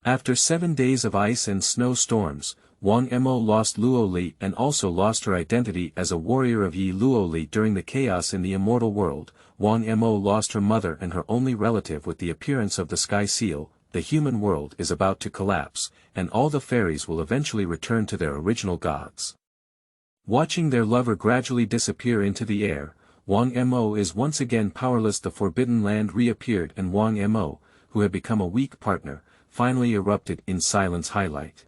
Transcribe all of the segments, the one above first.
After 7 days of ice and snow storms, Wang Mo lost Luo Li and also lost her identity as a warrior of Ye Luo Li during the chaos in the immortal world. Wang Mo lost her mother and her only relative with the appearance of the Sky Seal. The human world is about to collapse, and all the fairies will eventually return to their original gods. Watching their lover gradually disappear into the air, Wang Mo is once again powerless. The Forbidden Land reappeared and Wang Mo, who had become a weak partner, finally erupted in silence. Highlight.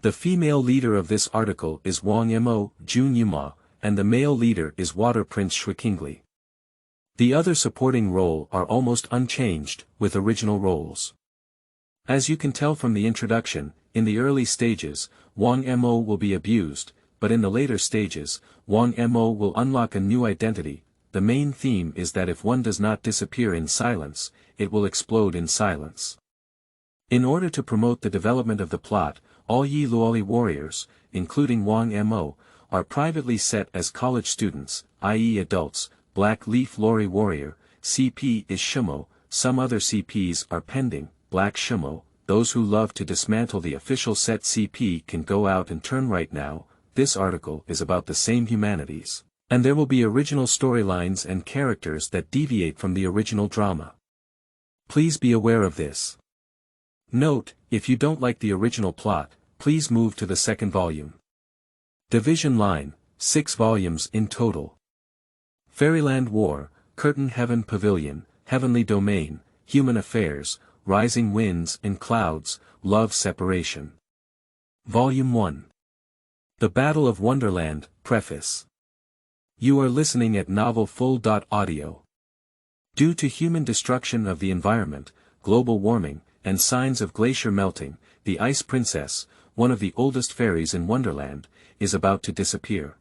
The female leader of this article is Wang Mo, Jun Yuma, and the male leader is Water Prince Shuqingli. The other supporting role are almost unchanged, with original roles. As you can tell from the introduction, in the early stages, Wang Mo will be abused, but in the later stages, Wang Mo will unlock a new identity. The main theme is that if one does not disappear in silence, it will explode in silence. In order to promote the development of the plot, all Ye Luo Li warriors, including Wang Mo, are privately set as college students, i.e. adults. Black Leaf Lori Warrior, CP is Shimo, some other CPs are pending. Black Shimo, those who love to dismantle the official set CP can go out and turn right now. This article is about the same humanities, and there will be original storylines and characters that deviate from the original drama. Please be aware of this. Note, if you don't like the original plot, please move to the second volume. Division Line, 6 volumes in total. Fairyland War, Curtain Heaven Pavilion, Heavenly Domain, Human Affairs, Rising Winds and Clouds, Love Separation. Volume 1. The Battle of Wonderland, Preface. You are listening at novelfull.audio. Due to human destruction of the environment, global warming, and signs of glacier melting, the Ice Princess, one of the oldest fairies in Wonderland, is about to disappear.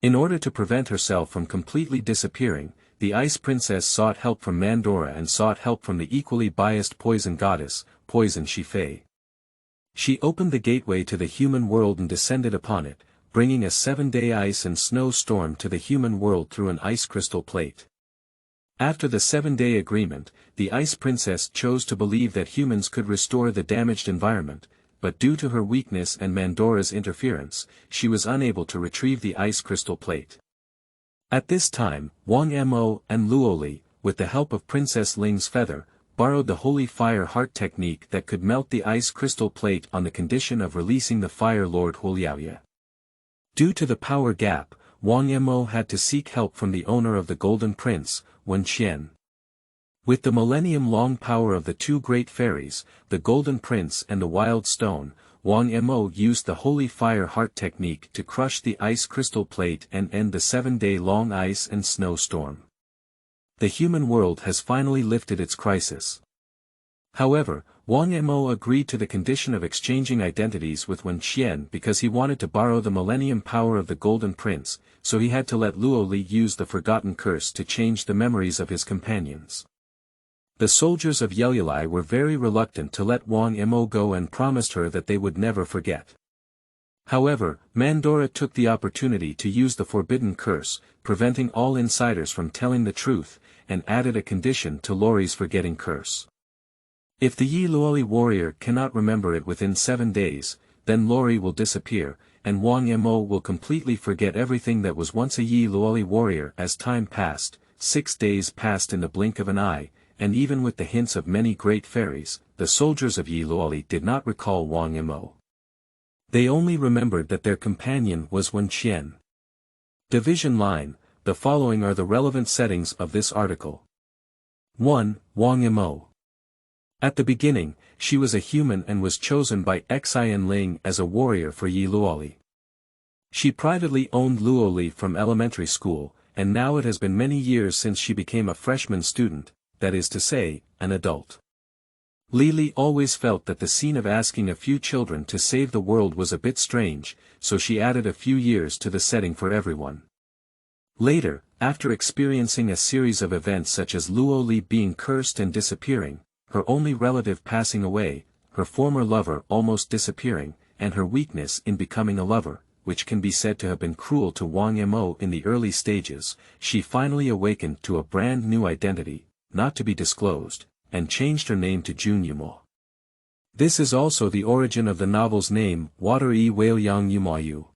In order to prevent herself from completely disappearing, the Ice Princess sought help from Mandora and sought help from the equally biased poison goddess, Poison Shifei. She opened the gateway to the human world and descended upon it, bringing a 7-day ice and snow storm to the human world through an ice crystal plate. After the 7-day agreement, the Ice Princess chose to believe that humans could restore the damaged environment, but due to her weakness and Mandora's interference, she was unable to retrieve the ice crystal plate. At this time, Wang Mo and Luo Li, with the help of Princess Ling's feather, borrowed the Holy Fire Heart technique that could melt the ice crystal plate on the condition of releasing the Fire Lord Huliaoye. Due to the power gap, Wang Mo had to seek help from the owner of the Golden Prince, Wen Qian. With the millennium-long power of the two great fairies, the Golden Prince and the Wild Stone, Wang Mo used the Holy Fire Heart technique to crush the ice crystal plate and end the 7-day-long ice and snow storm. The human world has finally lifted its crisis. However, Wang Mo agreed to the condition of exchanging identities with Wen Qian because he wanted to borrow the millennium power of the Golden Prince, so he had to let Luo Li use the Forgotten Curse to change the memories of his companions. The soldiers of Ye Luo Li were very reluctant to let Wang Mo go and promised her that they would never forget. However, Mandora took the opportunity to use the Forbidden Curse, preventing all insiders from telling the truth, and added a condition to Lori's forgetting curse. If the Ye Luo Li warrior cannot remember it within 7 days, then Lori will disappear, and Wang Mo will completely forget everything that was once a Ye Luo Li warrior. As time passed, 6 days passed in the blink of an eye, and even with the hints of many great fairies, the soldiers of Ye Luo Li did not recall Wang Mo. They only remembered that their companion was Wen Qian. Division Line, the following are the relevant settings of this article. 1. Wang Mo. At the beginning, she was a human and was chosen by Xian Ling as a warrior for Ye Luo Li. She privately owned Luo Li from elementary school, and now it has been many years since she became a freshman student, that is to say, an adult. Li always felt that the scene of asking a few children to save the world was a bit strange, so she added a few years to the setting for everyone. Later, after experiencing a series of events such as Luo Li being cursed and disappearing, her only relative passing away, her former lover almost disappearing, and her weakness in becoming a lover, which can be said to have been cruel to Wang Mo in the early stages, she finally awakened to a brand new identity, not to be disclosed, and changed her name to Jun Yuma. This is also the origin of the novel's name, Ye Luo Li默幽.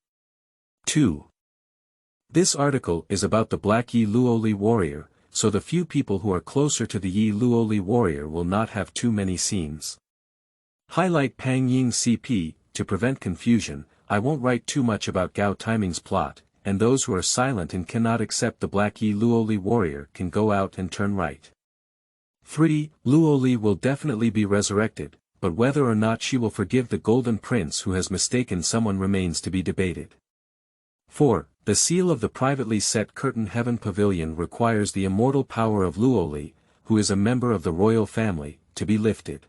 2. This article is about the Black Ye Luo Li warrior, so the few people who are closer to the Ye Luo Li warrior will not have too many scenes. Highlight Pang Ying's CP, to prevent confusion, I won't write too much about Gao Timing's plot, and those who are silent and cannot accept the Black Ye Luo Li warrior can go out and turn right. 3. Luo Li will definitely be resurrected, but whether or not she will forgive the Golden Prince who has mistaken someone remains to be debated. 4. The seal of the privately set Curtain Heaven Pavilion requires the immortal power of Luo Li, who is a member of the royal family, to be lifted.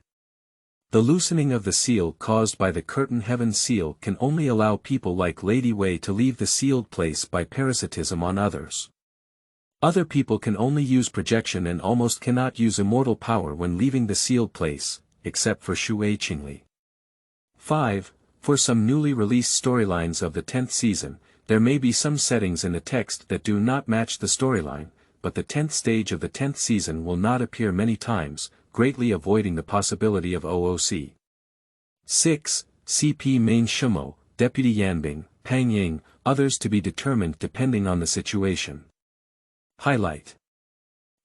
The loosening of the seal caused by the Curtain Heaven seal can only allow people like Lady Wei to leave the sealed place by parasitism on others. Other people can only use projection and almost cannot use immortal power when leaving the sealed place, except for Shui Qingli. 5. For some newly released storylines of the 10th season, there may be some settings in the text that do not match the storyline, but the 10th stage of the 10th season will not appear many times, greatly avoiding the possibility of OOC. 6. CP Main Shumo, Deputy Yanbing, Pang Ying, others to be determined depending on the situation. Highlight.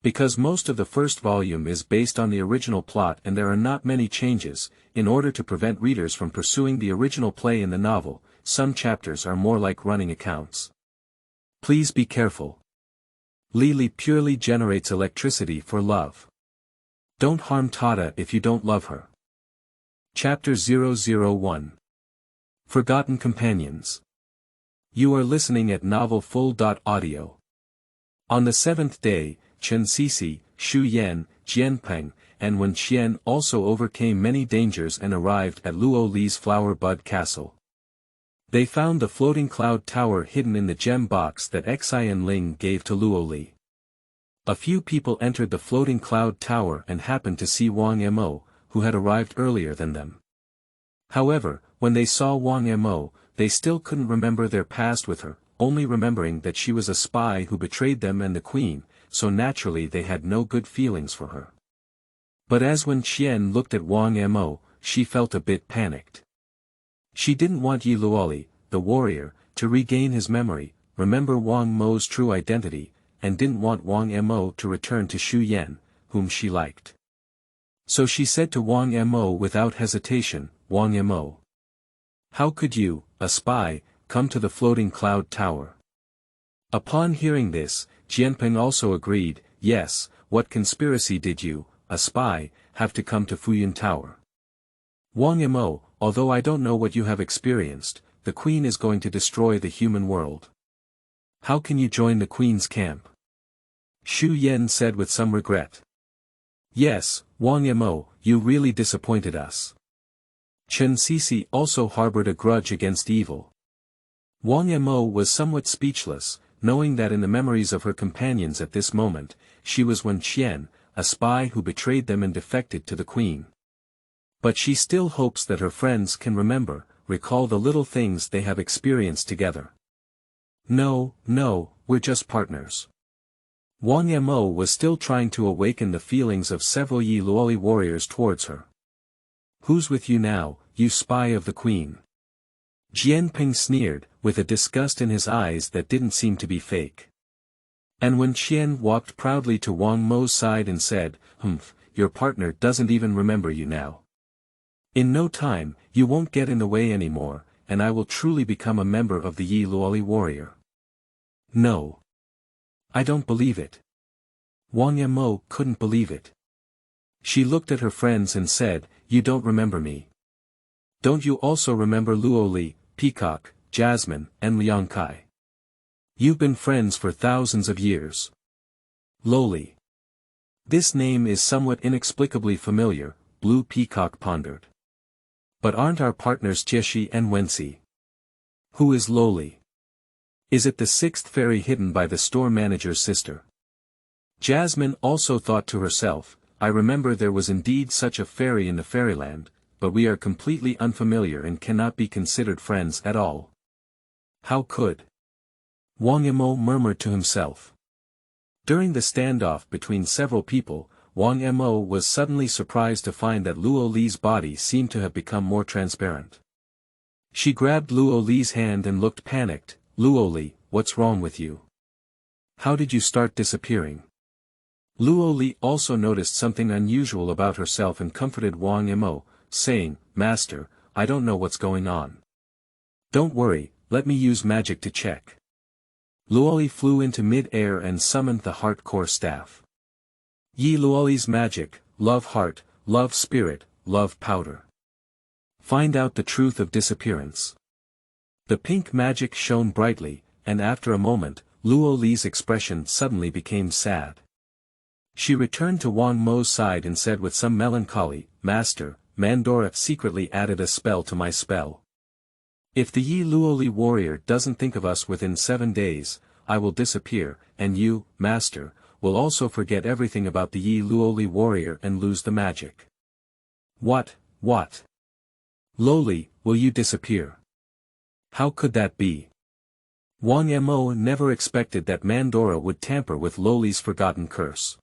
Because most of the first volume is based on the original plot and there are not many changes, in order to prevent readers from pursuing the original play in the novel, some chapters are more like running accounts. Please be careful. Lili purely generates electricity for love. Don't harm Tata if you don't love her. Chapter 001. Forgotten Companions. You are listening at novelfull.audio. On the 7th day, Chen Sisi, Xu Yan, Jianpeng, and Wen Qian also overcame many dangers and arrived at Luo Li's Flower Bud Castle. They found the floating cloud tower hidden in the gem box that Xian Ling gave to Luo Li. A few people entered the floating cloud tower and happened to see Wang Mo, who had arrived earlier than them. However, when they saw Wang Mo, they still couldn't remember their past with her, only remembering that she was a spy who betrayed them and the queen, so naturally they had no good feelings for her. But as Wen Qian looked at Wang Mo, she felt a bit panicked. She didn't want Ye Luo Li, the warrior, to regain his memory, remember Wang Mo's true identity, and didn't want Wang Mo to return to Xu Yan, whom she liked. So she said to Wang Mo without hesitation, Wang Mo. How could you, a spy, come to the floating cloud tower? Upon hearing this, Jianpeng also agreed, yes, what conspiracy did you, a spy, have to come to Fuyun Tower? Wang Mo, although I don't know what you have experienced, the queen is going to destroy the human world. How can you join the queen's camp? Xu Yan said with some regret. Yes, Wang Mo, you really disappointed us. Chen Sisi also harbored a grudge against evil. Wang Mo was somewhat speechless, knowing that in the memories of her companions at this moment, she was Wen Qian, a spy who betrayed them and defected to the queen. But she still hopes that her friends can recall the little things they have experienced together. No, we're just partners. Wang Mo was still trying to awaken the feelings of several Ye Luo Li warriors towards her. Who's with you now, you spy of the queen? Jianping sneered, with a disgust in his eyes that didn't seem to be fake. And when Qian walked proudly to Wang Mo's side and said, your partner doesn't even remember you now. In no time, you won't get in the way anymore, and I will truly become a member of the Ye Luo Li warrior. No. I don't believe it. Wang Mo couldn't believe it. She looked at her friends and said, you don't remember me. Don't you also remember Luo Li, Peacock, Jasmine, and Liang Kai? You've been friends for thousands of years. Loli. This name is somewhat inexplicably familiar, Blue Peacock pondered. But aren't our partners Jieshi and Wenxi? Who is Loli? Is it the sixth fairy hidden by the store manager's sister? Jasmine also thought to herself, I remember there was indeed such a fairy in the fairyland, but we are completely unfamiliar and cannot be considered friends at all. How could? Wang Mo murmured to himself. During the standoff between several people, Wang Mo was suddenly surprised to find that Luo Li's body seemed to have become more transparent. She grabbed Luo Li's hand and looked panicked. "Luo Li, what's wrong with you? How did you start disappearing?" Luo Li also noticed something unusual about herself and comforted Wang Mo, saying, "Master, I don't know what's going on. Don't worry, let me use magic to check." Luoli flew into mid-air and summoned the heart core staff. Ye Luo Li's magic, love heart, love spirit, love powder. Find out the truth of disappearance. The pink magic shone brightly, and after a moment, Luo Li's expression suddenly became sad. She returned to Wang Mo's side and said with some melancholy, "Master, Mandora secretly added a spell to my spell. If the Ye Luo Li warrior doesn't think of us within 7 days, I will disappear, and you, Master, will also forget everything about the Ye Luo Li warrior and lose the magic." What? Luo Li, will you disappear? How could that be? Wang Mo never expected that Mandora would tamper with Luo Li's forgotten curse.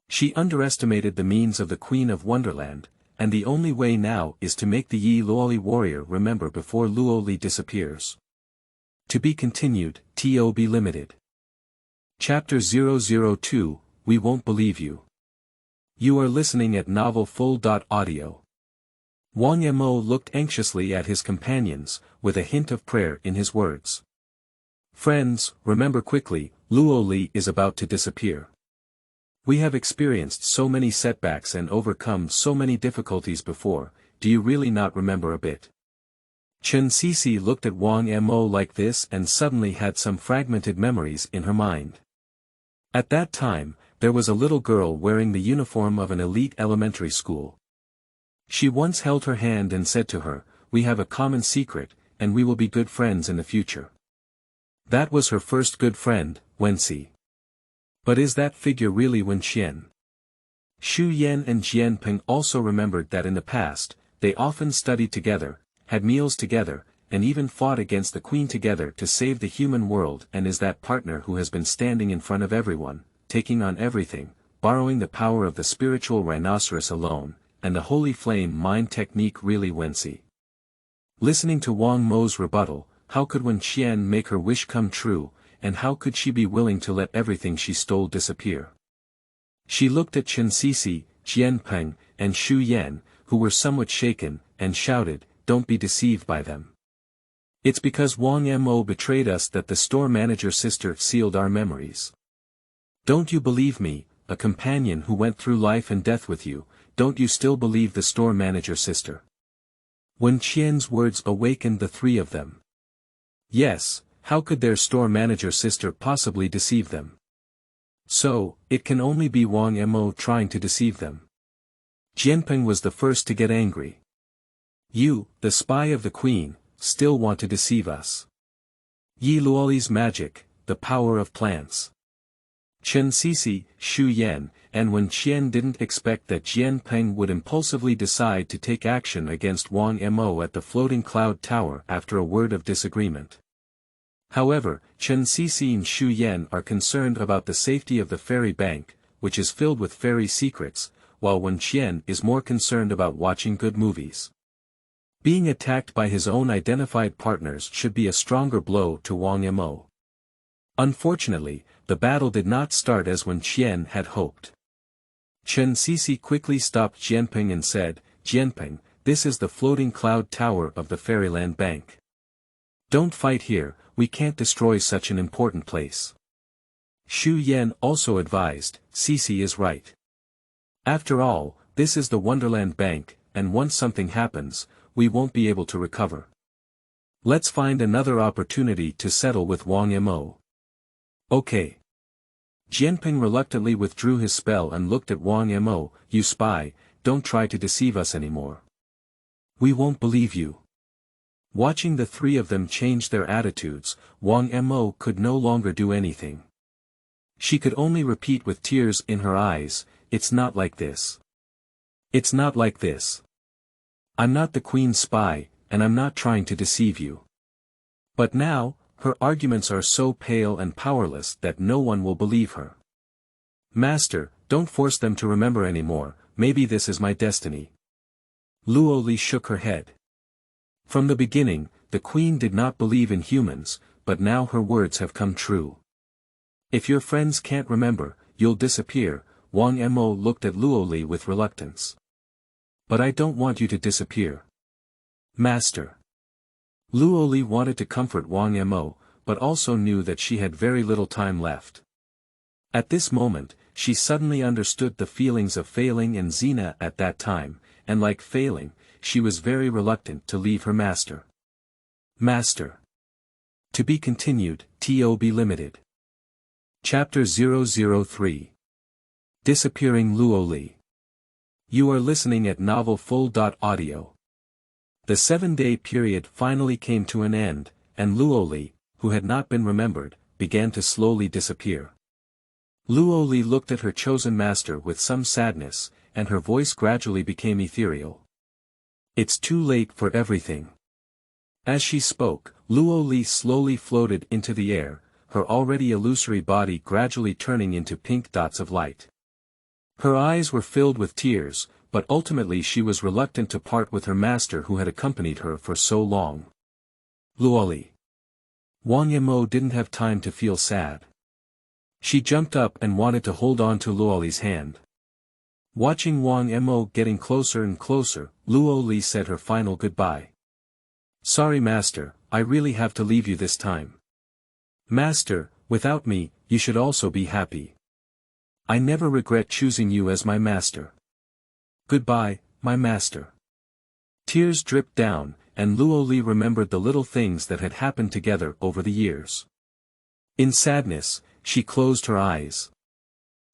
She underestimated the means of the Queen of Wonderland, and the only way now is to make the Ye Luo Li warrior remember before Luo Li disappears. To be continued, TOB Limited. Chapter 002, We Won't Believe You. You are listening at novelfull.audio. Wang Mo looked anxiously at his companions, with a hint of prayer in his words. Friends, remember quickly, Luo Li is about to disappear. We have experienced so many setbacks and overcome so many difficulties before, do you really not remember a bit? Chen Cixi looked at Wang Mo like this and suddenly had some fragmented memories in her mind. At that time, there was a little girl wearing the uniform of an elite elementary school. She once held her hand and said to her, "We have a common secret, and we will be good friends in the future." That was her first good friend, Wenxi. But is that figure really Wen Qian? Xu Yan and Jianping also remembered that in the past, they often studied together, had meals together, and even fought against the queen together to save the human world, and is that partner who has been standing in front of everyone, taking on everything, borrowing the power of the spiritual rhinoceros alone, and the holy flame mind technique really Wenxi. Listening to Wang Mo's rebuttal, how could Wen Qian make her wish come true, and how could she be willing to let everything she stole disappear? She looked at Chen Cixi, Jianpeng, and Xu Yan, who were somewhat shaken, and shouted, "Don't be deceived by them. It's because Wang Mo betrayed us that the store manager sister sealed our memories. Don't you believe me, a companion who went through life and death with you, don't you still believe the store manager sister?" Wen Qian's words awakened the three of them. Yes, how could their store manager sister possibly deceive them? So, it can only be Wang Mo trying to deceive them. Jianping was the first to get angry. "You, the spy of the queen, still want to deceive us. Ye Luo Li's magic, the power of plants." Chen Cixi, Xu Yan, and Wen Qian didn't expect that Jianping would impulsively decide to take action against Wang Mo at the floating cloud tower after a word of disagreement. However, Chen Cixi and Xu Yan are concerned about the safety of the fairy bank, which is filled with fairy secrets, while Wen Qian is more concerned about watching good movies. Being attacked by his own identified partners should be a stronger blow to Wang Mo. Unfortunately, the battle did not start as Wen Qian had hoped. Chen Cixi quickly stopped Jianping and said, "Jianping, this is the floating cloud tower of the Fairyland Bank. Don't fight here, we can't destroy such an important place." Xu Yan also advised, "Cixi is right. After all, this is the Wonderland Bank, and once something happens, we won't be able to recover. Let's find another opportunity to settle with Wang Mo." "Okay." Jianping reluctantly withdrew his spell and looked at Wang Mo, "You spy, don't try to deceive us anymore. We won't believe you." Watching the three of them change their attitudes, Wang Mo could no longer do anything. She could only repeat with tears in her eyes, "It's not like this. It's not like this. I'm not the queen's spy, and I'm not trying to deceive you." But now, her arguments are so pale and powerless that no one will believe her. "Master, don't force them to remember anymore, maybe this is my destiny. Luo Li shook her head. From the beginning, the queen did not believe in humans, but now her words have come true. If your friends can't remember, you'll disappear. Wang Mo looked at Luo Li with reluctance. But I don't want you to disappear. Master. Luo Li wanted to comfort Wang Mo, but also knew that she had very little time left. At this moment, she suddenly understood the feelings of failing and Xena at that time, and like failing, she was very reluctant to leave her master. Master. To be continued, TOB Limited. Chapter 003. Disappearing Luo Li. You are listening at Novel Full. Audio. The 7-day period finally came to an end, and Luo Li, who had not been remembered, began to slowly disappear. Luo Li looked at her chosen master with some sadness, and her voice gradually became ethereal. It's too late for everything. As she spoke, Luo Li slowly floated into the air, her already illusory body gradually turning into pink dots of light. Her eyes were filled with tears, but ultimately she was reluctant to part with her master who had accompanied her for so long. Luo Li. Wang Mo didn't have time to feel sad. She jumped up and wanted to hold on to Luo Li's hand. Watching Wang Mo getting closer and closer, Luo Li said her final goodbye. Sorry master, I really have to leave you this time. Master, without me, you should also be happy. I never regret choosing you as my master. Goodbye, my master. Tears dripped down, and Luo Li remembered the little things that had happened together over the years. In sadness, she closed her eyes.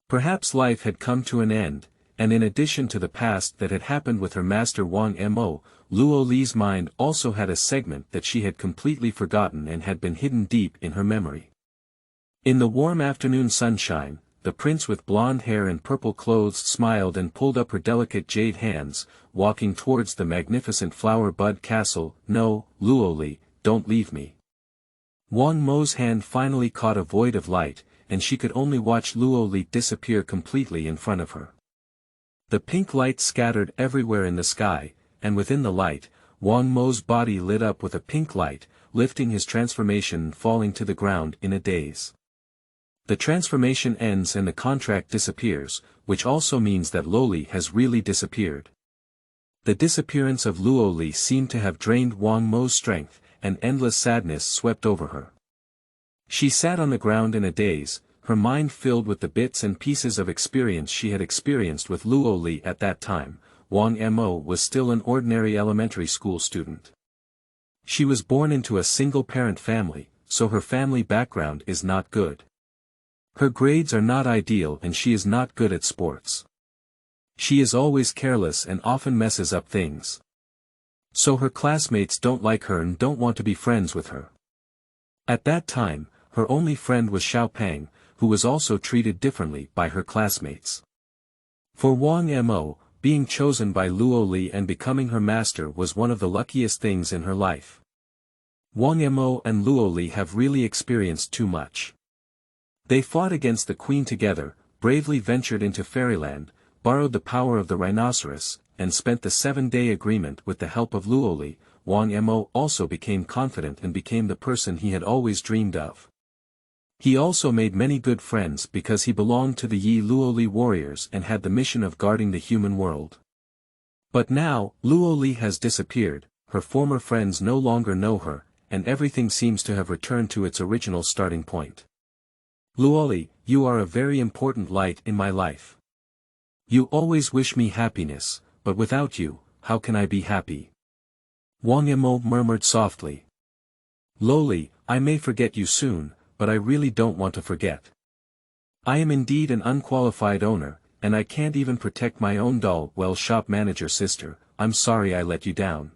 Perhaps life had come to an end, and in addition to the past that had happened with her master Wang Mo, Luo Li's mind also had a segment that she had completely forgotten and had been hidden deep in her memory. In the warm afternoon sunshine, the prince with blonde hair and purple clothes smiled and pulled up her delicate jade hands, walking towards the magnificent flower bud castle. No, Luo Li, don't leave me. Wang Mo's hand finally caught a void of light, and she could only watch Luo Li disappear completely in front of her. The pink light scattered everywhere in the sky, and within the light, Wang Mo's body lit up with a pink light, lifting his transformation and falling to the ground in a daze. The transformation ends and the contract disappears, which also means that Luo Li has really disappeared. The disappearance of Luo Li seemed to have drained Wang Mo's strength, and endless sadness swept over her. She sat on the ground in a daze, her mind filled with the bits and pieces of experience she had experienced with Luo Li at that time. Wang Mo was still an ordinary elementary school student. She was born into a single-parent family, so her family background is not good. Her grades are not ideal and she is not good at sports. She is always careless and often messes up things. So her classmates don't like her and don't want to be friends with her. At that time, her only friend was Xiao Pang, who was also treated differently by her classmates. For Wang Mo, being chosen by Luo Li and becoming her master was one of the luckiest things in her life. Wang Mo and Luo Li have really experienced too much. They fought against the queen together, bravely ventured into Fairyland, borrowed the power of the rhinoceros, and spent the 7-day agreement with the help of Luo Li. Wang Mo also became confident and became the person he had always dreamed of. He also made many good friends because he belonged to the Ye Luo Li warriors and had the mission of guarding the human world. But now, Luo Li has disappeared, her former friends no longer know her, and everything seems to have returned to its original starting point. Luo Li, you are a very important light in my life. You always wish me happiness, but without you, how can I be happy? Wang Mo murmured softly. Luo Li, I may forget you soon, but I really don't want to forget. I am indeed an unqualified owner, and I can't even protect my own doll. Well, shop manager sister, I'm sorry I let you down.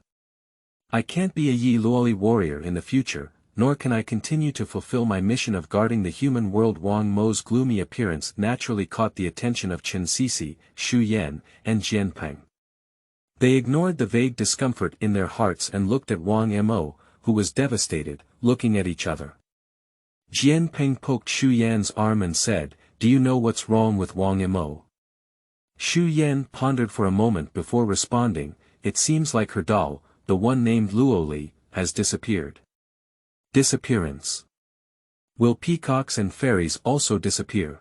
I can't be a Ye Luo Li warrior in the future, nor can I continue to fulfill my mission of guarding the human world. Wang Mo's gloomy appearance naturally caught the attention of Chen Sisi, Xu Yan, and Jianpeng. They ignored the vague discomfort in their hearts and looked at Wang Mo, who was devastated, looking at each other. Jianpeng poked Xu Yan's arm and said, "Do you know what's wrong with Wang Mo?" Xu Yan pondered for a moment before responding. It seems like her doll, the one named Luo Li, has disappeared. Disappearance. Will peacocks and fairies also disappear?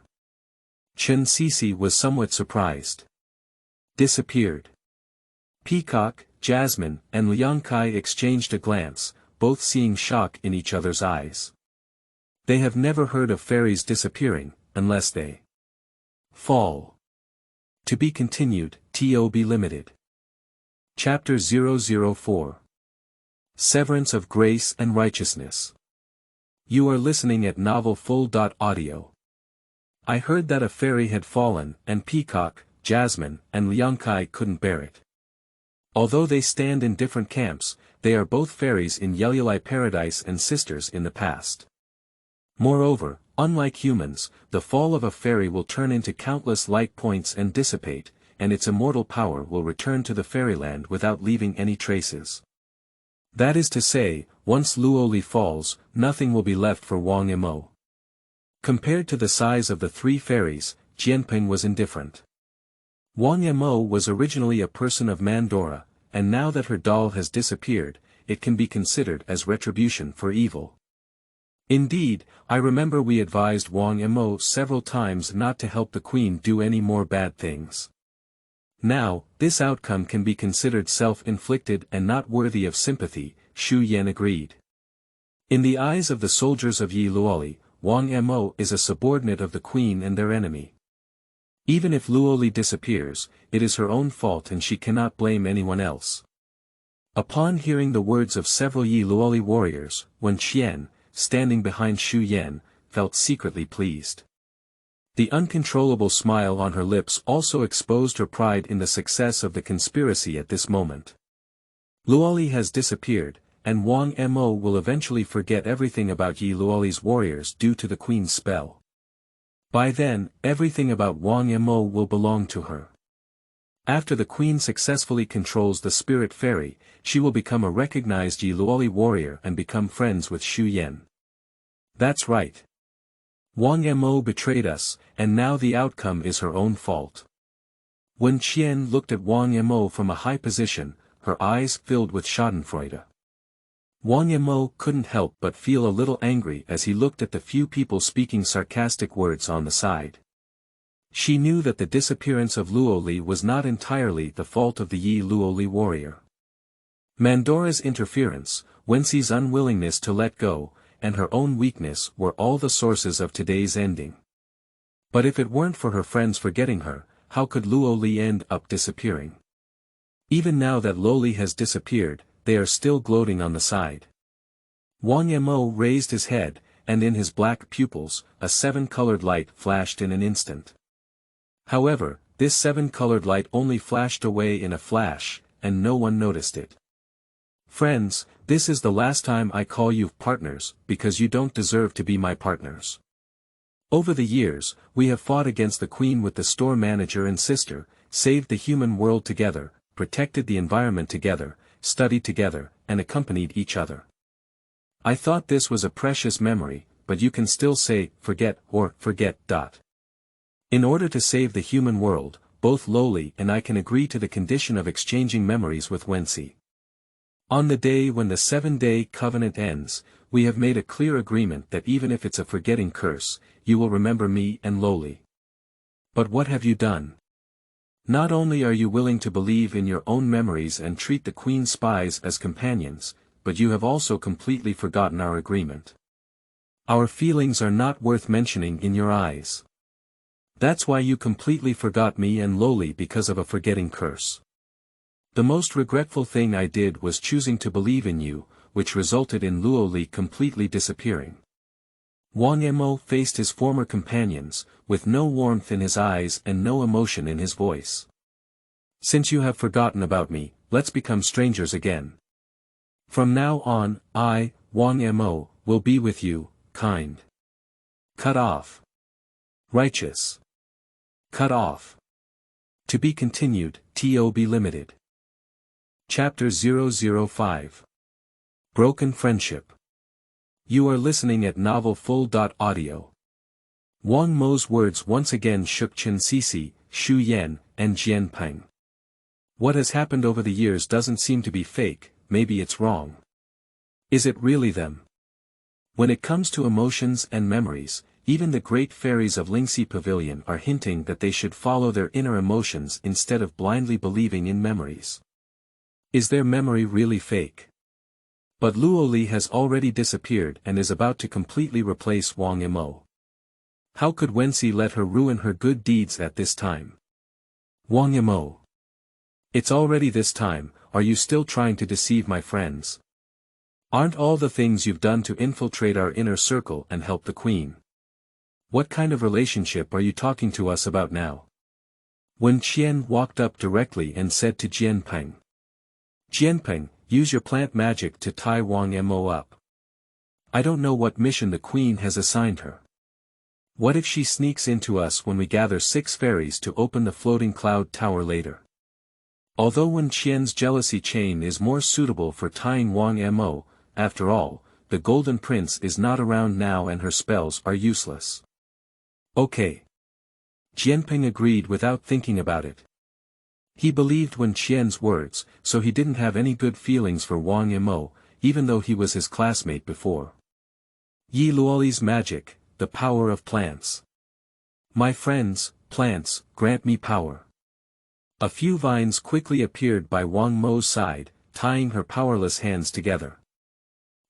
Chen Sisi was somewhat surprised. Disappeared. Peacock, Jasmine, and Liang Kai exchanged a glance, both seeing shock in each other's eyes. They have never heard of fairies disappearing, unless they fall. To be continued, TOB Limited. Chapter 004. Severance of Grace and Righteousness. You are listening at novelfull.audio. I heard that a fairy had fallen, and Peacock, Jasmine, and Liang Kai couldn't bear it. Although they stand in different camps, they are both fairies in Ye Luo Li paradise and sisters in the past. Moreover, unlike humans, the fall of a fairy will turn into countless light points and dissipate, and its immortal power will return to the fairyland without leaving any traces. That is to say, once Luo Li falls, nothing will be left for Wang Mo. Compared to the size of the three fairies, Jianping was indifferent. Wang Mo was originally a person of Mandora, and now that her doll has disappeared, it can be considered as retribution for evil. Indeed, I remember we advised Wang Mo several times not to help the queen do any more bad things. Now, this outcome can be considered self-inflicted and not worthy of sympathy, Xu Yan agreed. In the eyes of the soldiers of Ye Luo Li, Wang Mo is a subordinate of the queen and their enemy. Even if Luo Li disappears, it is her own fault and she cannot blame anyone else. Upon hearing the words of several Ye Luo Li warriors, Wen Qian, standing behind Xu Yan, felt secretly pleased. The uncontrollable smile on her lips also exposed her pride in the success of the conspiracy at this moment. Luo Li has disappeared, and Wang Mo will eventually forget everything about Ye Luo Li's warriors due to the queen's spell. By then, everything about Wang Mo will belong to her. After the queen successfully controls the spirit fairy, she will become a recognized Ye Luo Li warrior and become friends with Xu Yan. That's right. Wang Mo betrayed us, and now the outcome is her own fault. When Qian looked at Wang Mo from a high position, her eyes filled with schadenfreude. Wang Mo couldn't help but feel a little angry as he looked at the few people speaking sarcastic words on the side. She knew that the disappearance of Luo Li was not entirely the fault of the Ye Luo Li warrior. Mandora's interference, Wenxi's unwillingness to let go, and her own weakness were all the sources of today's ending. But if it weren't for her friends forgetting her, how could Luo Li end up disappearing? Even now that Luo Li has disappeared, they are still gloating on the side. Wang Mo raised his head, and in his black pupils, a seven-colored light flashed in an instant. However, this seven-colored light only flashed away in a flash, and no one noticed it. Friends, this is the last time I call you partners, because you don't deserve to be my partners. Over the years, we have fought against the queen with the store manager and sister, saved the human world together, protected the environment together, studied together, and accompanied each other. I thought this was a precious memory, but you can still say, forget, or forget. In order to save the human world, both Luo Li and I can agree to the condition of exchanging memories with Wenxi. On the day when the 7-day covenant ends, we have made a clear agreement that even if it's a forgetting curse, you will remember me and Luo Li. But what have you done? Not only are you willing to believe in your own memories and treat the queen's spies as companions, but you have also completely forgotten our agreement. Our feelings are not worth mentioning in your eyes. That's why you completely forgot me and Luo Li because of a forgetting curse. The most regretful thing I did was choosing to believe in you, which resulted in Luo Li completely disappearing. Wang Mo faced his former companions, with no warmth in his eyes and no emotion in his voice. Since you have forgotten about me, let's become strangers again. From now on, I, Wang Mo, will be with you, kind. Cut off. Righteous. Cut off. To be continued, TOB Limited. Chapter 005. Broken Friendship. You are listening at novelfull.audio. Wang Mo's words once again shook Chen Sisi, Xu Yan, and Jianpeng. What has happened over the years doesn't seem to be fake, maybe it's wrong. Is it really them? When it comes to emotions and memories, even the great fairies of Lingxi Pavilion are hinting that they should follow their inner emotions instead of blindly believing in memories. Is their memory really fake? But Luo Li has already disappeared and is about to completely replace Wang Mo. How could Wenxi let her ruin her good deeds at this time? Wang Mo. It's already this time, are you still trying to deceive my friends? Aren't all the things you've done to infiltrate our inner circle and help the queen? What kind of relationship are you talking to us about now? Wen Qian walked up directly and said to Jianpeng. Jianpeng, use your plant magic to tie Wang Mo up. I don't know what mission the queen has assigned her. What if she sneaks into us when we gather 6 fairies to open the floating cloud tower later? Although Wen Qian's jealousy chain is more suitable for tying Wang Mo, after all, the Golden Prince is not around now and her spells are useless. Okay. Jianpeng agreed without thinking about it. He believed Wen Qian's words, so he didn't have any good feelings for Wang Mo, even though he was his classmate before. Ye Luo Li's magic, the power of plants. My friends, plants, grant me power. A few vines quickly appeared by Wang Mo's side, tying her powerless hands together.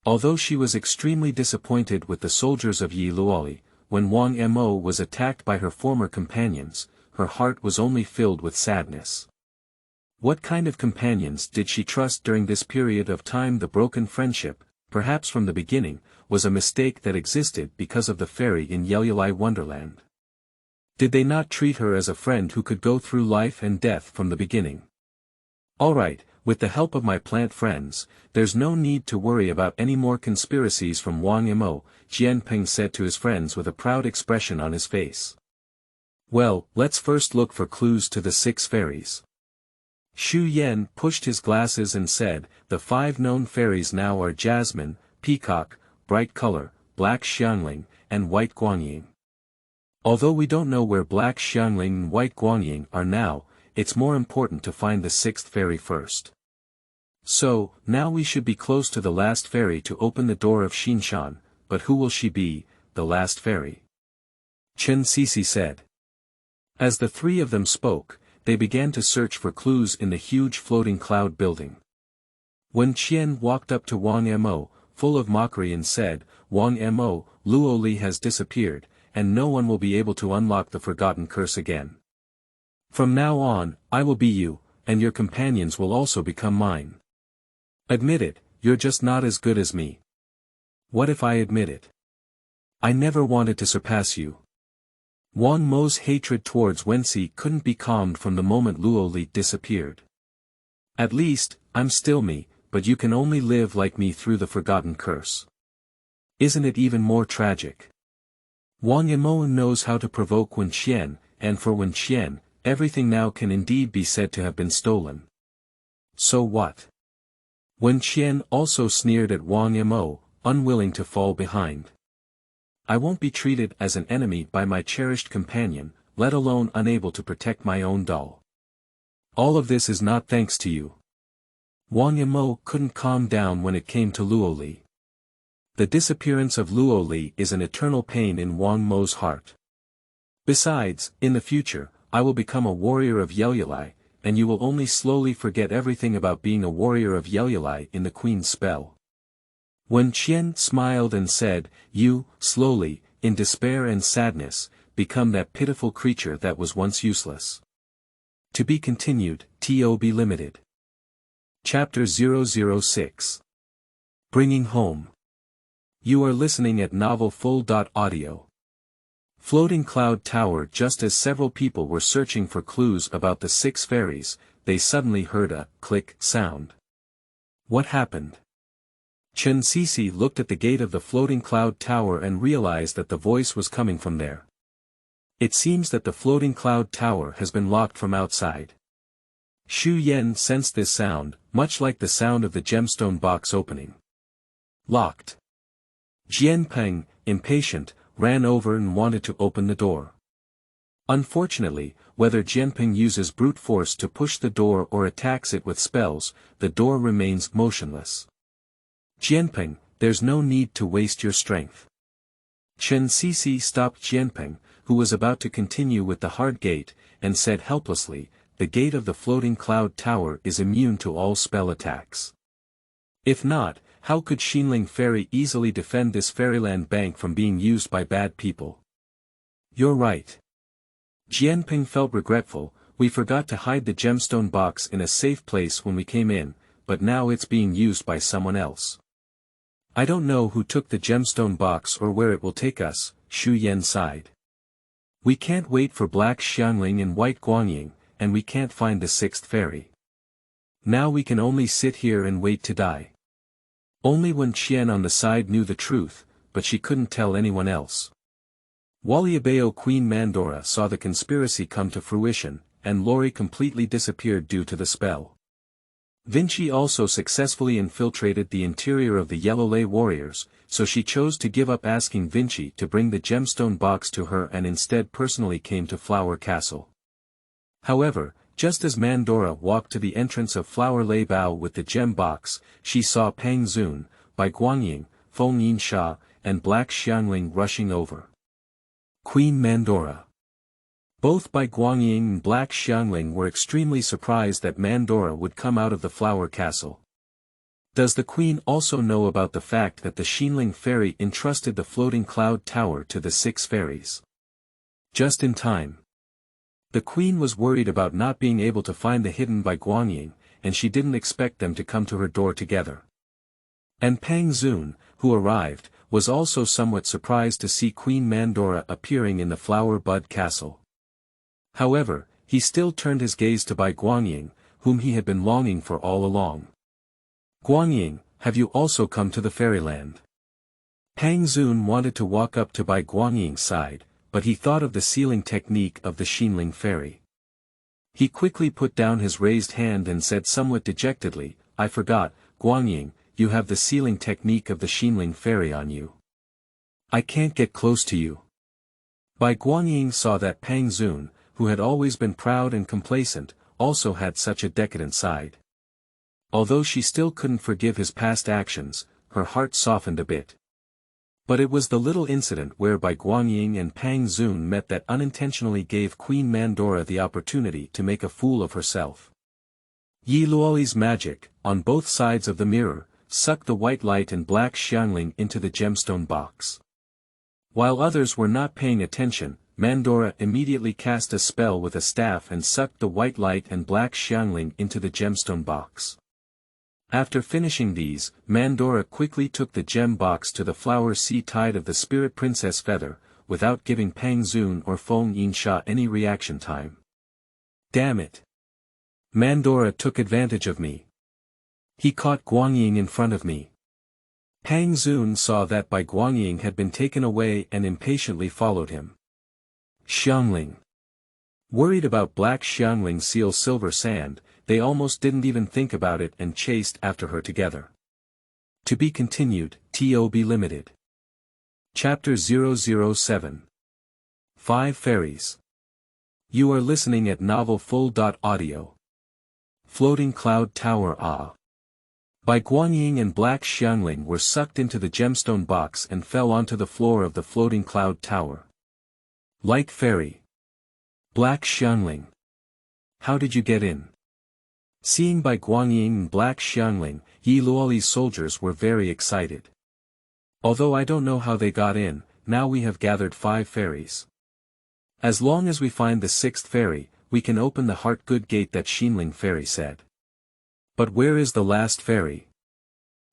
Although she was extremely disappointed with the soldiers of Ye Luo Li, when Wang Mo was attacked by her former companions, her heart was only filled with sadness. What kind of companions did she trust during this period of time? The broken friendship, perhaps from the beginning, was a mistake that existed because of the fairy in Ye Luo Li Wonderland. Did they not treat her as a friend who could go through life and death from the beginning? Alright, with the help of my plant friends, there's no need to worry about any more conspiracies from Wang Mo, Jianpeng said to his friends with a proud expression on his face. Well, let's first look for clues to the 6 fairies. Xu Yan pushed his glasses and said, the 5 known fairies now are Jasmine, Peacock, Bright Color, Black Xiangling, and White Guangying. Although we don't know where Black Xiangling and White Guangying are now, it's more important to find the 6th fairy first. So, now we should be close to the last fairy to open the door of Xinshan, but who will she be, the last fairy? Chen Sisi said. As the 3 of them spoke, they began to search for clues in the huge floating cloud building. Wen Qian walked up to Wang Mo, full of mockery and said, Wang Mo, Luo Li has disappeared, and no one will be able to unlock the forgotten curse again. From now on, I will be you, and your companions will also become mine. Admit it, you're just not as good as me. What if I admit it? I never wanted to surpass you. Wang Mo's hatred towards Wenxi couldn't be calmed from the moment Luo Li disappeared. At least, I'm still me, but you can only live like me through the forgotten curse. Isn't it even more tragic? Wang Mo knows how to provoke Wen Qian, and for Wen Qian, everything now can indeed be said to have been stolen. So what? Wen Qian also sneered at Wang Mo, unwilling to fall behind. I won't be treated as an enemy by my cherished companion, let alone unable to protect my own doll. All of this is not thanks to you. Wang Mo couldn't calm down when it came to Luo Li. The disappearance of Luo Li is an eternal pain in Wang Mo's heart. Besides, in the future, I will become a warrior of Ye Luo Li, and you will only slowly forget everything about being a warrior of Ye Luo Li in the Queen's spell. Wen Qian smiled and said, you, slowly, in despair and sadness, become that pitiful creature that was once useless. To be continued, TOB Limited. Chapter 006. Bringing Home. You are listening at novelfull.audio. Floating Cloud Tower. Just as several people were searching for clues about the 6 fairies, they suddenly heard a click sound. What happened? Chen Sisi looked at the gate of the Floating Cloud Tower and realized that the voice was coming from there. It seems that the Floating Cloud Tower has been locked from outside. Xu Yan sensed this sound, much like the sound of the gemstone box opening. Locked. Jianpeng, impatient, ran over and wanted to open the door. Unfortunately, whether Jianping uses brute force to push the door or attacks it with spells, the door remains motionless. Jianping, there's no need to waste your strength. Chen Cixi stopped Jianping, who was about to continue with the hard gate, and said helplessly, the gate of the floating cloud tower is immune to all spell attacks. If not, how could Xinling Fairy easily defend this fairyland bank from being used by bad people? You're right. Jianping felt regretful, we forgot to hide the gemstone box in a safe place when we came in, but now it's being used by someone else. I don't know who took the gemstone box or where it will take us, Xu Yan sighed. We can't wait for Black Xiangling and White Guangying, and we can't find the sixth fairy. Now we can only sit here and wait to die. Only Wen Qian on the side knew the truth, but she couldn't tell anyone else. Waliabeo Queen Mandora saw the conspiracy come to fruition, and Luoli completely disappeared due to the spell. Vinci also successfully infiltrated the interior of the Ye Luo Li warriors, so she chose to give up asking Vinci to bring the gemstone box to her and instead personally came to Flower Castle. However, just as Mandora walked to the entrance of Flower Lei Bao with the gem box, she saw Pang Zun, Bai Guangying, Feng Yinsha, and Black Xiangling rushing over. Queen Mandora. Both Bai Guangying and Black Xiangling were extremely surprised that Mandora would come out of the Flower Castle. Does the queen also know about the fact that the Xinling Fairy entrusted the floating cloud tower to the 6 fairies? Just in time. The queen was worried about not being able to find the hidden Bai Guangying, and she didn't expect them to come to her door together. And Pang Zun, who arrived, was also somewhat surprised to see Queen Mandora appearing in the Flower Bud Castle. However, he still turned his gaze to Bai Guangying, whom he had been longing for all along. Guangying, have you also come to the fairyland? Pang Zun wanted to walk up to Bai Guangying's side, but he thought of the sealing technique of the Xinling Fairy. He quickly put down his raised hand and said somewhat dejectedly, I forgot, Guangying, you have the sealing technique of the Xinling Fairy on you. I can't get close to you. Bai Guangying saw that Pang Zun, who had always been proud and complacent, also had such a decadent side. Although she still couldn't forgive his past actions, her heart softened a bit. But it was the little incident where Bai Guangying and Pang Zun met that unintentionally gave Queen Mandora the opportunity to make a fool of herself. Ye Luo Li's magic, on both sides of the mirror, sucked the white light and Black Xiangling into the gemstone box. While others were not paying attention, Mandora immediately cast a spell with a staff and sucked the white light and Black Xiangling into the gemstone box. After finishing these, Mandora quickly took the gem box to the flower sea tide of the Spirit Princess Feather, without giving Pang Zun or Feng Yinsha any reaction time. Damn it! Mandora took advantage of me. He caught Guangying in front of me. Pang Zun saw that Bai Guangying had been taken away and impatiently followed him. Xiangling. Worried about Black Xiangling's seal silver sand, they almost didn't even think about it and chased after her together. To be continued, TOB Limited. Chapter 007. 5 Fairies. You are listening at novelfull.audio. Floating Cloud Tower Ah. Bai Guangying and Black Xiangling were sucked into the gemstone box and fell onto the floor of the floating cloud tower. Light Fairy. Black Xiangling. How did you get in? Seeing Bai Guangying and Black Xiangling, Ye Luo Li's soldiers were very excited. Although I don't know how they got in, now we have gathered 5 fairies. As long as we find the 6th fairy, we can open the heart good gate that Xinling Fairy said. But where is the last fairy?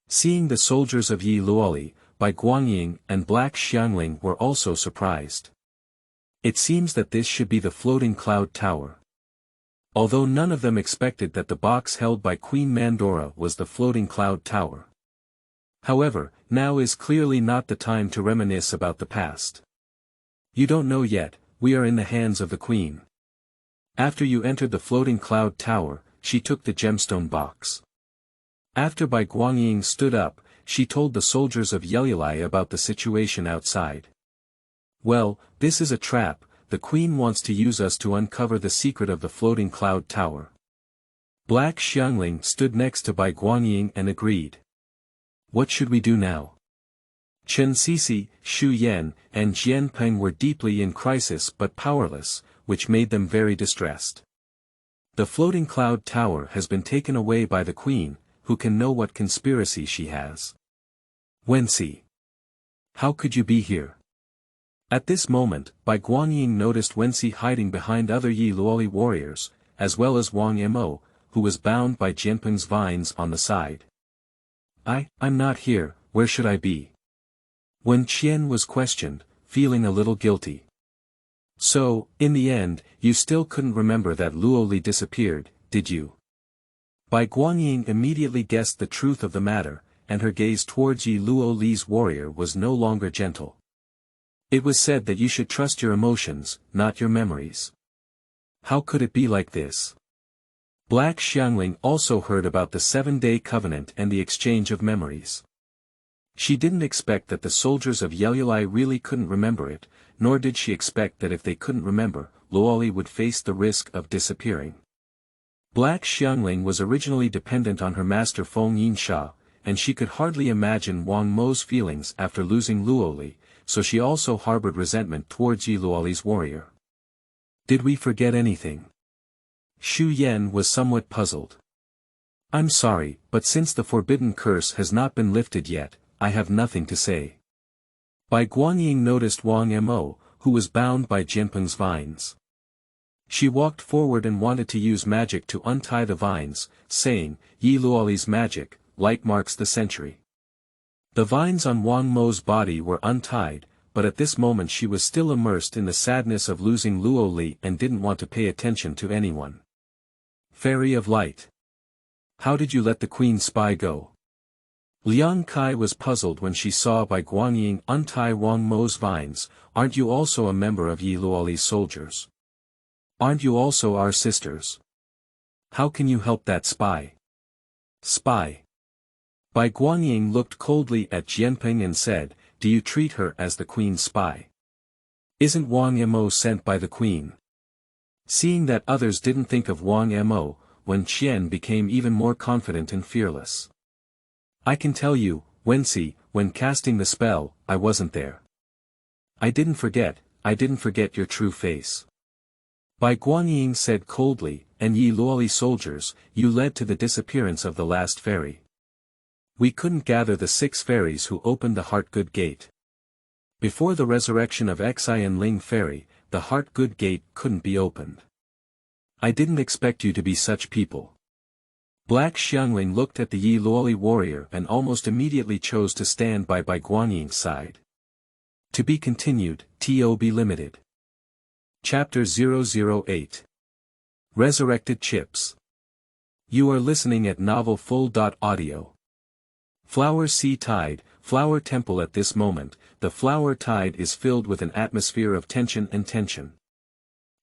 Seeing the soldiers of Ye Luo Li, Bai Guangying and Black Xiangling were also surprised. It seems that this should be the floating cloud tower. Although none of them expected that the box held by Queen Mandora was the floating cloud tower. However, now is clearly not the time to reminisce about the past. You don't know yet, we are in the hands of the Queen. After you entered the floating cloud tower, she took the gemstone box. After Bai Guangying stood up, she told the soldiers of Ye Luo Li about the situation outside. Well, this is a trap, the Queen wants to use us to uncover the secret of the floating cloud tower. Black Xiangling stood next to Bai Guanyin and agreed. What should we do now? Chen Sisi, Xu Yan, and Jian Peng were deeply in crisis but powerless, which made them very distressed. The floating cloud tower has been taken away by the Queen, who can know what conspiracy she has. Wenxi. How could you be here? At this moment, Bai Guanyin noticed Wenxi hiding behind other Ye Luo Li warriors, as well as Wang Mo, who was bound by Jianpeng's vines on the side. I'm not here, where should I be? Wen Qian was questioned, feeling a little guilty. So, in the end, you still couldn't remember that Luo Li disappeared, did you? Bai Guanyin immediately guessed the truth of the matter, and her gaze towards Ye Luo Li's warrior was no longer gentle. It was said that you should trust your emotions, not your memories. How could it be like this? Black Xiangling also heard about the 7-day covenant and the exchange of memories. She didn't expect that the soldiers of Ye Luo Li really couldn't remember it, nor did she expect that if they couldn't remember, Luo Li would face the risk of disappearing. Black Xiangling was originally dependent on her master Feng Yinsha, and she could hardly imagine Wang Mo's feelings after losing Luo Li, so she also harbored resentment towards Ye Luo Li's warrior. Did we forget anything? Xu Yan was somewhat puzzled. I'm sorry, but since the forbidden curse has not been lifted yet, I have nothing to say. Bai Guanyin noticed Wang Mo, who was bound by Jianpeng's vines. She walked forward and wanted to use magic to untie the vines, saying, Ye Luo Li's magic, light marks the century. The vines on Wang Mo's body were untied, but at this moment she was still immersed in the sadness of losing Luo Li and didn't want to pay attention to anyone. Fairy of Light. How did you let the Queen's spy go? Liang Kai was puzzled when she saw Bai Guanyin untie Wang Mo's vines. Aren't you also a member of Ye Luo Li's soldiers? Aren't you also our sisters? How can you help that spy? Spy. Bai Guanyin looked coldly at Jianpeng and said, do you treat her as the Queen's spy? Isn't Wang Mo sent by the Queen? Seeing that others didn't think of Wang Mo, Wen Qian became even more confident and fearless. I can tell you, Wenxi, when casting the spell, I wasn't there. I didn't forget your true face. Bai Guanyin said coldly, and Ye Luo Li soldiers, you led to the disappearance of the last fairy. We couldn't gather the 6 fairies who opened the Heart Good Gate. Before the resurrection of Xian Ling Fairy, the Heart Good Gate couldn't be opened. I didn't expect you to be such people. Black Xiangling looked at the Ye Luo Li warrior and almost immediately chose to stand by Bai Guanyin's side. To be continued, TOB Limited. Chapter 008. Resurrected Chips. You are listening at Novel Full.audio. Flower Sea Tide, Flower Temple. At this moment, the flower tide is filled with an atmosphere of tension and tension.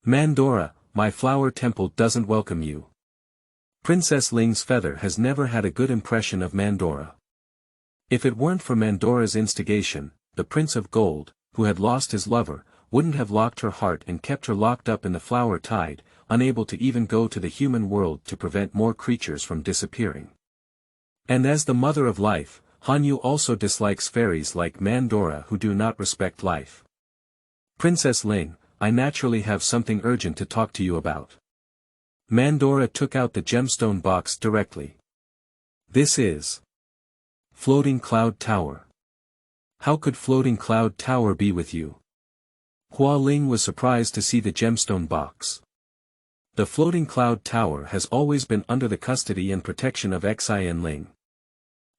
Mandora, my flower temple doesn't welcome you. Princess Ling's feather has never had a good impression of Mandora. If it weren't for Mandora's instigation, the Prince of Gold, who had lost his lover, wouldn't have locked her heart and kept her locked up in the flower tide, unable to even go to the human world to prevent more creatures from disappearing. And as the mother of life, Hanyu also dislikes fairies like Mandora who do not respect life. Princess Ling, I naturally have something urgent to talk to you about. Mandora took out the gemstone box directly. This is Floating Cloud Tower. How could Floating Cloud Tower be with you? Hua Ling was surprised to see the gemstone box. The Floating Cloud Tower has always been under the custody and protection of Xian Ling.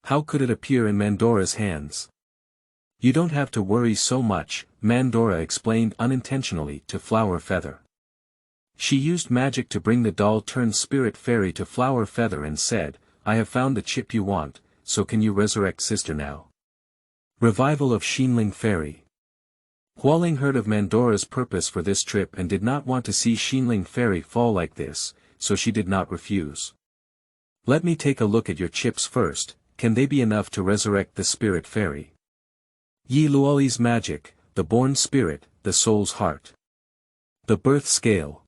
How could it appear in Mandora's hands? You don't have to worry so much, Mandora explained unintentionally to Flower Feather. She used magic to bring the doll-turned spirit fairy to Flower Feather and said, I have found the chip you want, so can you resurrect sister now? Revival of Xinling Fairy. Hualing heard of Mandora's purpose for this trip and did not want to see Xinling Fairy fall like this, so she did not refuse. Let me take a look at your chips first, can they be enough to resurrect the spirit fairy? Ye Luo Li's magic, the born spirit, the soul's heart. The birth scale.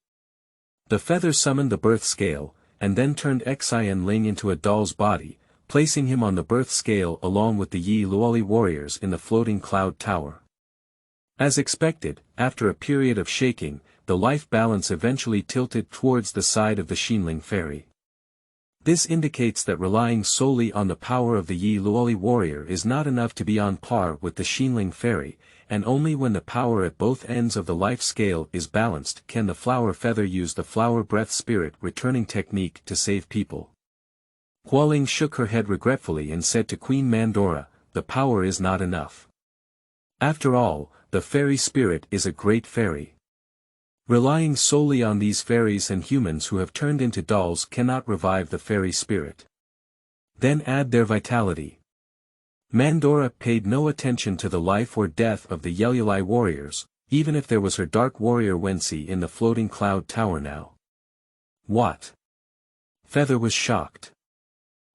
The feather summoned the birth scale, and then turned Xian Ling into a doll's body, placing him on the birth scale along with the Ye Luo Li warriors in the floating cloud tower. As expected, after a period of shaking, the life balance eventually tilted towards the side of the Xinling fairy. This indicates that relying solely on the power of the Ye Luo Li warrior is not enough to be on par with the Xinling fairy, and only when the power at both ends of the life scale is balanced can the flower feather use the flower breath spirit returning technique to save people. Hualing shook her head regretfully and said to Queen Mandora, "The power is not enough. After all, the fairy spirit is a great fairy. Relying solely on these fairies and humans who have turned into dolls cannot revive the fairy spirit. Then add their vitality." Mandora paid no attention to the life or death of the Ye Luo Li warriors, even if there was her dark warrior Wensi in the floating cloud tower now. What? Feather was shocked.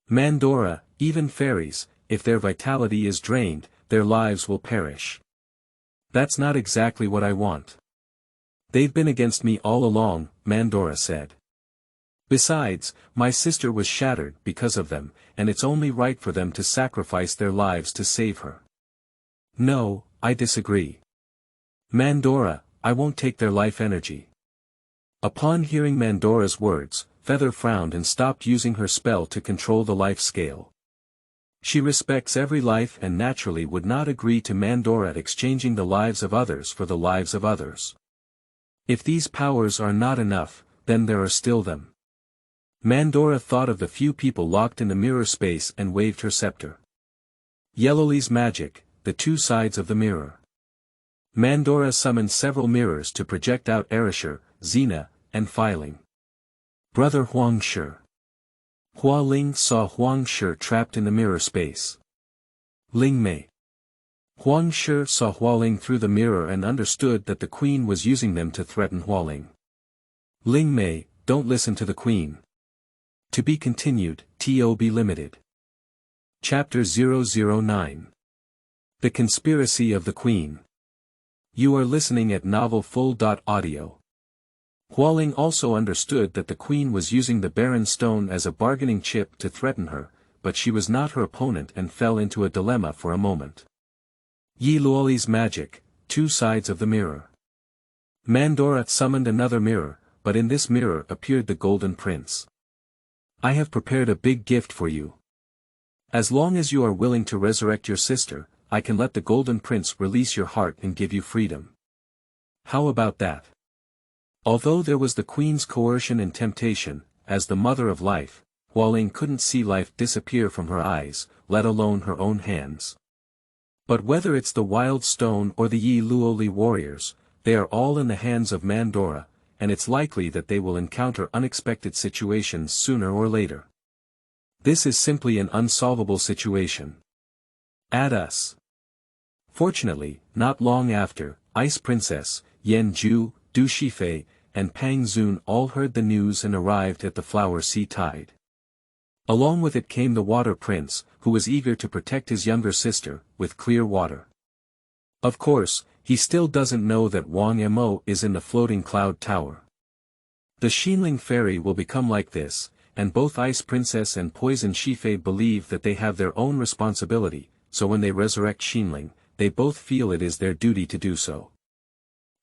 Mandora, even fairies, if their vitality is drained, their lives will perish. That's not exactly what I want. They've been against me all along, Mandora said. Besides, my sister was shattered because of them, and it's only right for them to sacrifice their lives to save her. No, I disagree. Mandora, I won't take their life energy. Upon hearing Mandora's words, Feather frowned and stopped using her spell to control the life scale. She respects every life and naturally would not agree to Mandora exchanging the lives of others for the lives of others. If these powers are not enough, then there are still them. Mandora thought of the few people locked in the mirror space and waved her scepter. Ye Luo Li's magic, the two sides of the mirror. Mandora summoned several mirrors to project out Erasure, Xena, and Filing. Brother Huang Shi. Hua Ling saw Huang Shi trapped in the mirror space. Ling Mei. Huang Shi saw Hualing through the mirror and understood that the queen was using them to threaten Hualing. Ling Mei, don't listen to the queen. To be continued, TOB Limited. Chapter 009. The Conspiracy of the Queen. You are listening at novelfull.audio. Hualing also understood that the queen was using the barren stone as a bargaining chip to threaten her, but she was not her opponent and fell into a dilemma for a moment. Ye Luo Li's magic, two sides of the mirror. Mandora summoned another mirror, but in this mirror appeared the Golden Prince. I have prepared a big gift for you. As long as you are willing to resurrect your sister, I can let the Golden Prince release your heart and give you freedom. How about that? Although there was the queen's coercion and temptation, as the mother of life, Hualing couldn't see life disappear from her eyes, let alone her own hands. But whether it's the wild stone or the Ye Luo Li warriors, they are all in the hands of Mandora, and it's likely that they will encounter unexpected situations sooner or later. This is simply an unsolvable situation. Add us. Fortunately, not long after, Ice Princess, Yan Ju, Du Shifei, and Pang Zun all heard the news and arrived at the Flower Sea Tide. Along with it came the Water Prince, who was eager to protect his younger sister, with clear water. Of course, he still doesn't know that Wang Mo is in the floating cloud tower. The Xinling fairy will become like this, and both Ice Princess and Poison Shifei believe that they have their own responsibility, so when they resurrect Xinling, they both feel it is their duty to do so.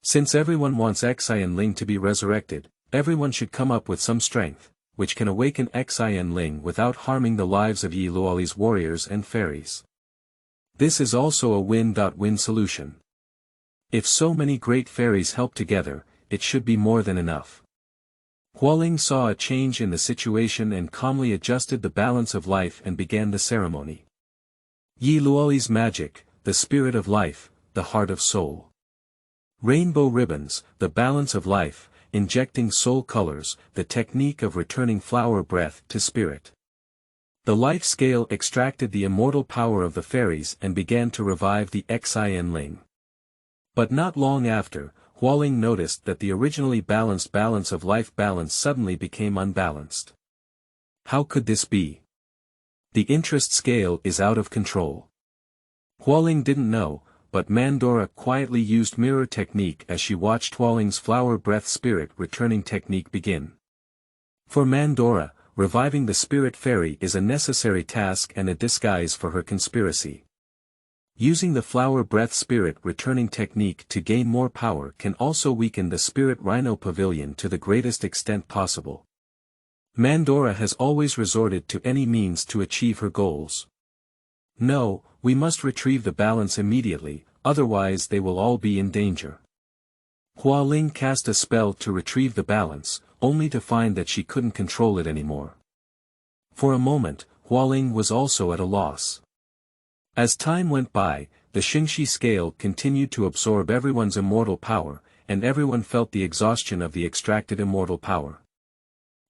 Since everyone wants Xian Ling to be resurrected, everyone should come up with some strength, which can awaken Xian Ling without harming the lives of Ye Luo Li's warriors and fairies. This is also a win-win solution. If so many great fairies help together, it should be more than enough. Hualing saw a change in the situation and calmly adjusted the balance of life and began the ceremony. Ye Luo Li's magic, the spirit of life, the heart of soul. Rainbow ribbons, the balance of life, injecting soul colors, the technique of returning flower breath to spirit. The life scale extracted the immortal power of the fairies and began to revive the Xian Ling. But not long after, Hualing noticed that the originally balanced balance of life balance suddenly became unbalanced. How could this be? The interest scale is out of control. Hualing didn't know, but Mandora quietly used mirror technique as she watched Hualing's flower breath spirit returning technique begin. For Mandora, reviving the spirit fairy is a necessary task and a disguise for her conspiracy. Using the flower breath spirit returning technique to gain more power can also weaken the spirit rhino pavilion to the greatest extent possible. Mandora has always resorted to any means to achieve her goals. No, we must retrieve the balance immediately, otherwise they will all be in danger. Hualing cast a spell to retrieve the balance, only to find that she couldn't control it anymore. For a moment, Hualing was also at a loss. As time went by, the Xingxi scale continued to absorb everyone's immortal power, and everyone felt the exhaustion of the extracted immortal power.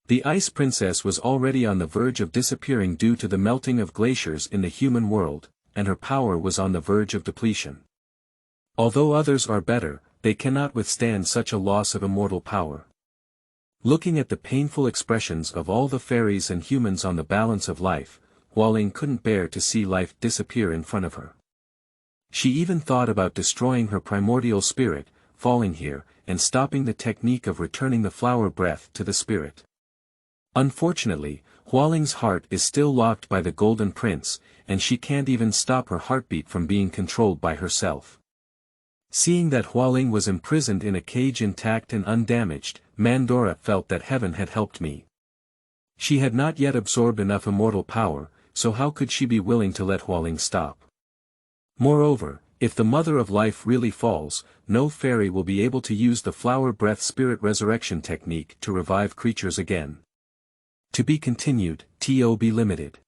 The Ice Princess was already on the verge of disappearing due to the melting of glaciers in the human world, and her power was on the verge of depletion. Although others are better, they cannot withstand such a loss of immortal power. Looking at the painful expressions of all the fairies and humans on the balance of life, Hualing couldn't bear to see life disappear in front of her. She even thought about destroying her primordial spirit, falling here, and stopping the technique of returning the flower breath to the spirit. Unfortunately, Hualing's heart is still locked by the Golden Prince, and she can't even stop her heartbeat from being controlled by herself. Seeing that Hualing was imprisoned in a cage intact and undamaged, Mandora felt that heaven had helped me. She had not yet absorbed enough immortal power, so how could she be willing to let Hualing stop? Moreover, if the Mother of Life really falls, no fairy will be able to use the flower breath spirit resurrection technique to revive creatures again. To be continued, TOB Limited.